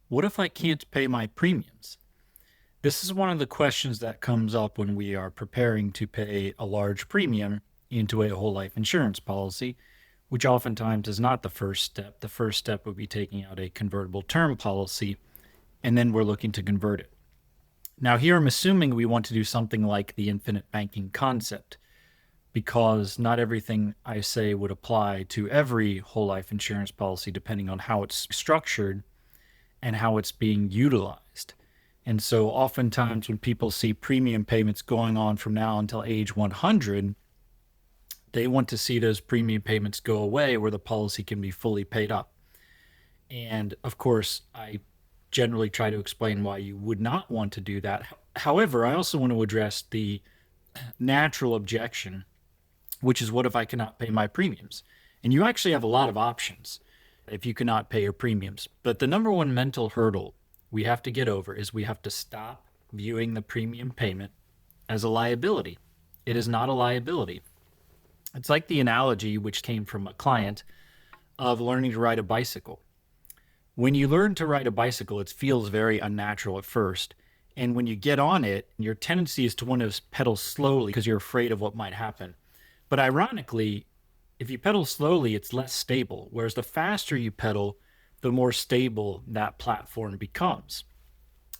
What if I can't pay my premiums? This is one of the questions that comes up when we are preparing to pay a large premium into a whole life insurance policy, which oftentimes is not the first step. The first step would be taking out a convertible term policy, and then we're looking to convert it. Now, here I'm assuming we want to do something like the infinite banking concept, because not everything I say would apply to every whole life insurance policy, depending on how it's structured and how it's being utilized. And so oftentimes when people see premium payments going on from now until age 100, they want to see those premium payments go away where the policy can be fully paid up. And of course, I generally try to explain why you would not want to do that. However, I also want to address the natural objection, which is, what if I cannot pay my premiums? And you actually have a lot of options if you cannot pay your premiums. But the number one mental hurdle we have to get over is we have to stop viewing the premium payment as a liability. It is not a liability. It's like the analogy, which came from a client, of learning to ride a bicycle. When you learn to ride a bicycle, it feels very unnatural at first. And when you get on it, your tendency is to want to pedal slowly because you're afraid of what might happen. But ironically, if you pedal slowly, it's less stable, whereas the faster you pedal, the more stable that platform becomes.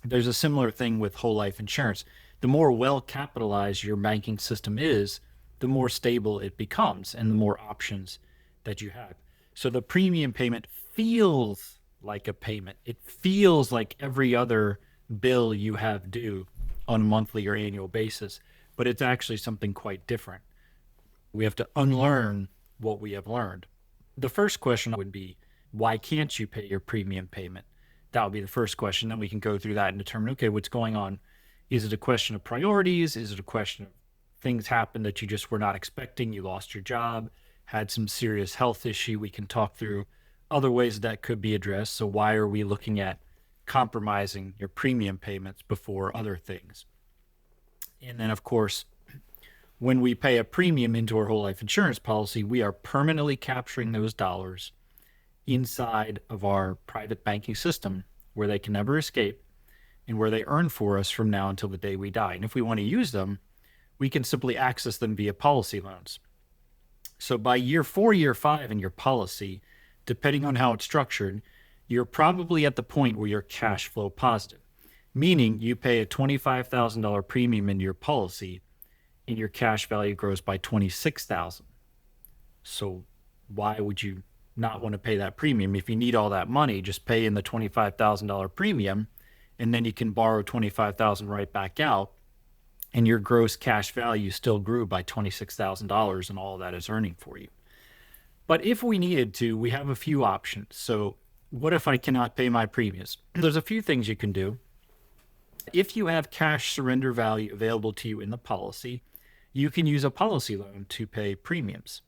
There's a similar thing with whole life insurance. The more well capitalized your banking system is, the more stable it becomes and the more options that you have. So the premium payment feels like a payment. It feels like every other bill you have due on a monthly or annual basis, but it's actually something quite different. We have to unlearn what we have learned. The first question would be, why can't you pay your premium payment? That would be the first question. Then we can go through that and determine, okay, what's going on? Is it a question of priorities? Is it a question of things happen that you just were not expecting? You lost your job, had some serious health issue. We can talk through other ways that could be addressed. So why are we looking at compromising your premium payments before other things? And then, of course, when we pay a premium into our whole life insurance policy, we are permanently capturing those dollars inside of our private banking system where they can never escape and where they earn for us from now until the day we die. And if we want to use them, we can simply access them via policy loans. So by year 4, year 5 in your policy, depending on how it's structured, you're probably at the point where you're cash flow positive, meaning you pay a $25,000 premium into your policy and your cash value grows by $26,000. So why would you not want to pay that premium? If you need all that money, just pay in the $25,000 premium, and then you can borrow $25,000 right back out, and your gross cash value still grew by $26,000, and all of that is earning for you. But if we needed to, we have a few options. So what if I cannot pay my premiums? There's a few things you can do. If you have cash surrender value available to you in the policy, you can use a policy loan to pay premiums.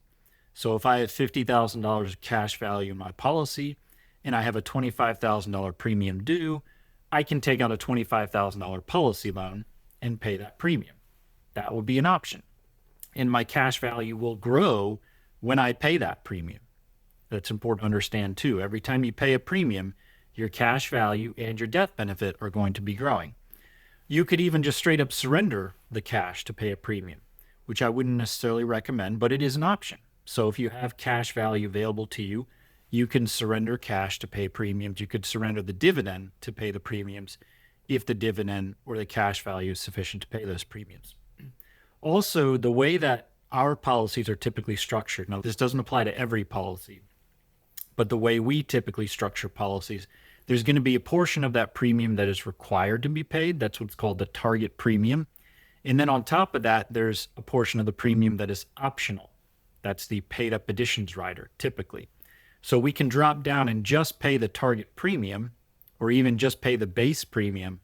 So if I have $50,000 of cash value in my policy and I have a $25,000 premium due, I can take out a $25,000 policy loan and pay that premium. That would be an option. And my cash value will grow when I pay that premium. That's important to understand too. Every time you pay a premium, your cash value and your death benefit are going to be growing. You could even just straight up surrender the cash to pay a premium, which I wouldn't necessarily recommend, but it is an option. So if you have cash value available to you, you can surrender cash to pay premiums. You could surrender the dividend to pay the premiums if the dividend or the cash value is sufficient to pay those premiums. Also, the way that our policies are typically structured, now this doesn't apply to every policy, but the way we typically structure policies, there's going to be a portion of that premium that is required to be paid. That's what's called the target premium. And then on top of that, there's a portion of the premium that is optional. That's the paid up additions rider, typically. So we can drop down and just pay the target premium, or even just pay the base premium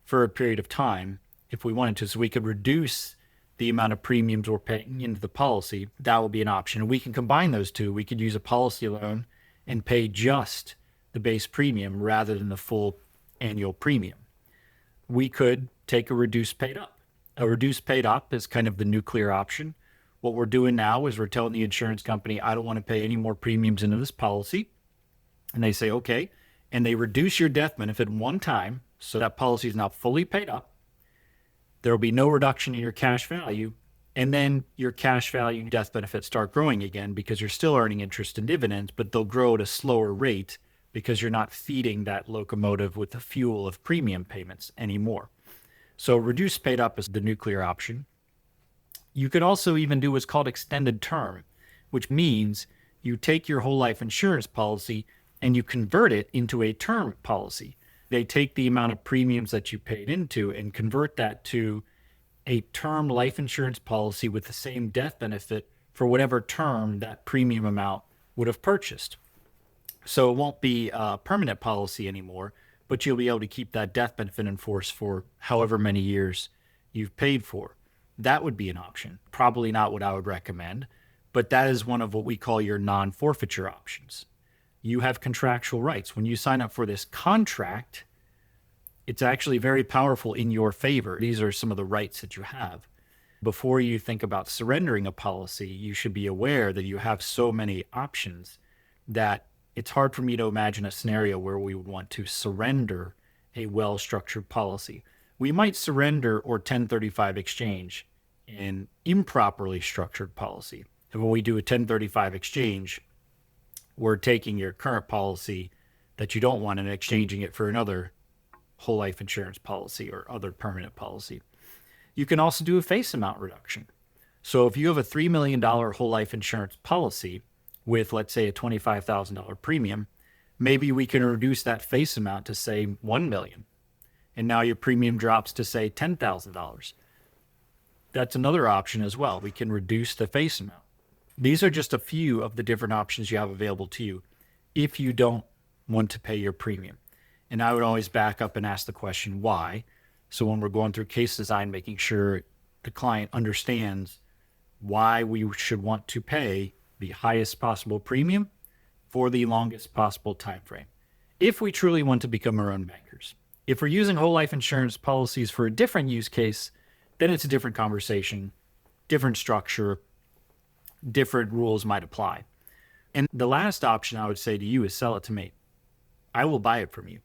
for a period of time if we wanted to. So we could reduce the amount of premiums we're paying into the policy. That will be an option. And we can combine those two. We could use a policy loan and pay just the base premium rather than the full annual premium. We could take a reduced paid up. A reduced paid up is kind of the nuclear option. What we're doing now is we're telling the insurance company, I don't want to pay any more premiums into this policy. And they say, okay, and they reduce your death benefit one time, so that policy is now fully paid up. There will be no reduction in your cash value, and then your cash value and death benefits start growing again because you're still earning interest and dividends, but they'll grow at a slower rate because you're not feeding that locomotive with the fuel of premium payments anymore. So reduced paid up is the nuclear option. You could also even do what's called extended term, which means you take your whole life insurance policy and you convert it into a term policy. They take the amount of premiums that you paid into and convert that to a term life insurance policy with the same death benefit for whatever term that premium amount would have purchased. So it won't be a permanent policy anymore, but you'll be able to keep that death benefit in force for however many years you've paid for. That would be an option. Probably not what I would recommend, but that is one of what we call your non-forfeiture options. You have contractual rights. When you sign up for this contract, it's actually very powerful in your favor. These are some of the rights that you have. Before you think about surrendering a policy, you should be aware that you have so many options that it's hard for me to imagine a scenario where we would want to surrender a well-structured policy. We might surrender or 1035 exchange an improperly structured policy. And when we do a 1035 exchange, we're taking your current policy that you don't want and exchanging it for another whole life insurance policy or other permanent policy. You can also do a face amount reduction. So if you have a $3 million whole life insurance policy with, let's say, a $25,000 premium, maybe we can reduce that face amount to, say, $1 million. And now your premium drops to, say, $10,000. That's another option as well. We can reduce the face amount. These are just a few of the different options you have available to you if you don't want to pay your premium. And I would always back up and ask the question, why? So when we're going through case design, making sure the client understands why we should want to pay the highest possible premium for the longest possible time frame. If we truly want to become our own bankers. If we're using whole life insurance policies for a different use case, then it's a different conversation, different structure, different rules might apply. And the last option I would say to you is sell it to me. I will buy it from you.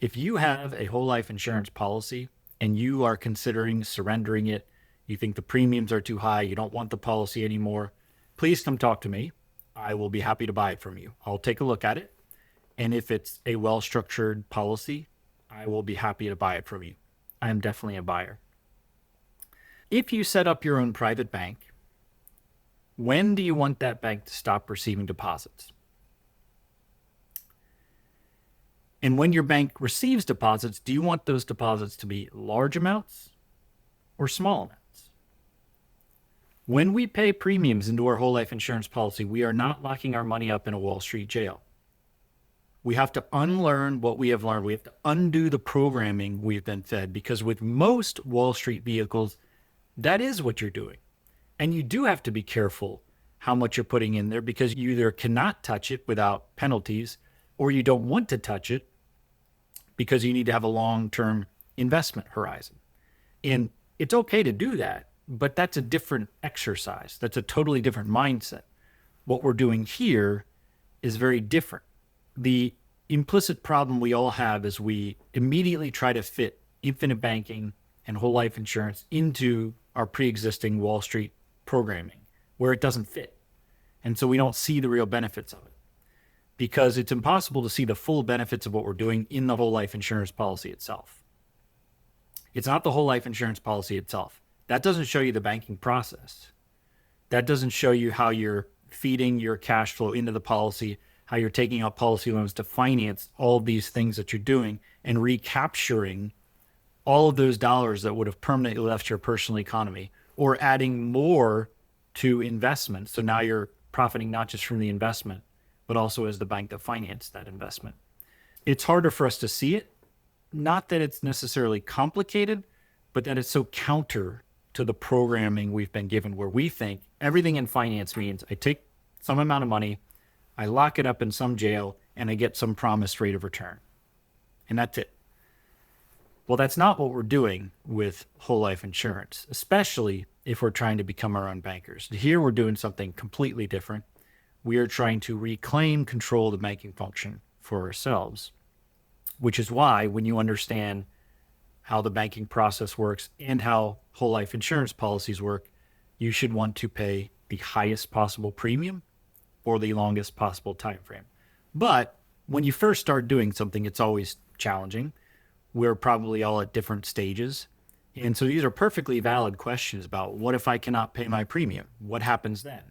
If you have a whole life insurance policy and you are considering surrendering it, you think the premiums are too high, you don't want the policy anymore, please come talk to me. I will be happy to buy it from you. I'll take a look at it. And if it's a well-structured policy, I will be happy to buy it from you. I am definitely a buyer. If you set up your own private bank, when do you want that bank to stop receiving deposits? And when your bank receives deposits, do you want those deposits to be large amounts or small amounts? When we pay premiums into our whole life insurance policy, we are not locking our money up in a Wall Street jail. We have to unlearn what we have learned. We have to undo the programming we've been fed, because with most Wall Street vehicles, that is what you're doing. And you do have to be careful how much you're putting in there, because you either cannot touch it without penalties, or you don't want to touch it because you need to have a long-term investment horizon. And it's okay to do that, but that's a different exercise. That's a totally different mindset. What we're doing here is very different. The implicit problem we all have is we immediately try to fit infinite banking and whole life insurance into our pre-existing Wall Street programming where it doesn't fit. And so we don't see the real benefits of it, because it's impossible to see the full benefits of what we're doing in the whole life insurance policy itself. It's not the whole life insurance policy itself. That doesn't show you the banking process. That doesn't show you how you're feeding your cash flow into the policy, how you're taking out policy loans to finance all of these things that you're doing and recapturing all of those dollars that would have permanently left your personal economy, or adding more to investments. So now you're profiting not just from the investment, but also as the bank that financed that investment. It's harder for us to see it. Not that it's necessarily complicated, but that it's so counter to the programming we've been given, where we think everything in finance means I take some amount of money, I lock it up in some jail, and I get some promised rate of return. And that's it. Well, that's not what we're doing with whole life insurance, especially if we're trying to become our own bankers. Here we're doing something completely different. We are trying to reclaim control of the banking function for ourselves. which is why when you understand how the banking process works and how whole life insurance policies work, you should want to pay the highest possible premium for the longest possible time frame. But when you first start doing something, it's always challenging. We're probably all at different stages. And so these are perfectly valid questions about what if I cannot pay my premium? What happens then?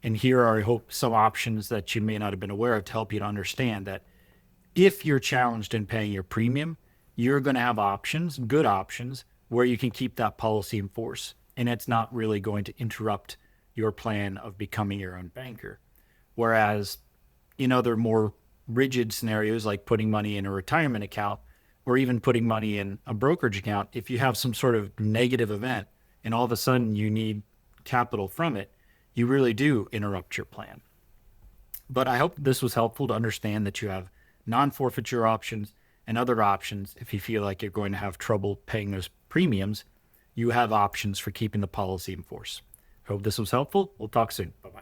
And here are, I hope, some options that you may not have been aware of to help you to understand that if you're challenged in paying your premium, you're going to have options, good options, where you can keep that policy in force. And it's not really going to interrupt your plan of becoming your own banker. Whereas in other more rigid scenarios, like putting money in a retirement account or even putting money in a brokerage account, if you have some sort of negative event and all of a sudden you need capital from it, you really do interrupt your plan. But I hope this was helpful to understand that you have non-forfeiture options and other options. If you feel like you're going to have trouble paying those premiums, you have options for keeping the policy in force. I hope this was helpful. We'll talk soon. Bye-bye.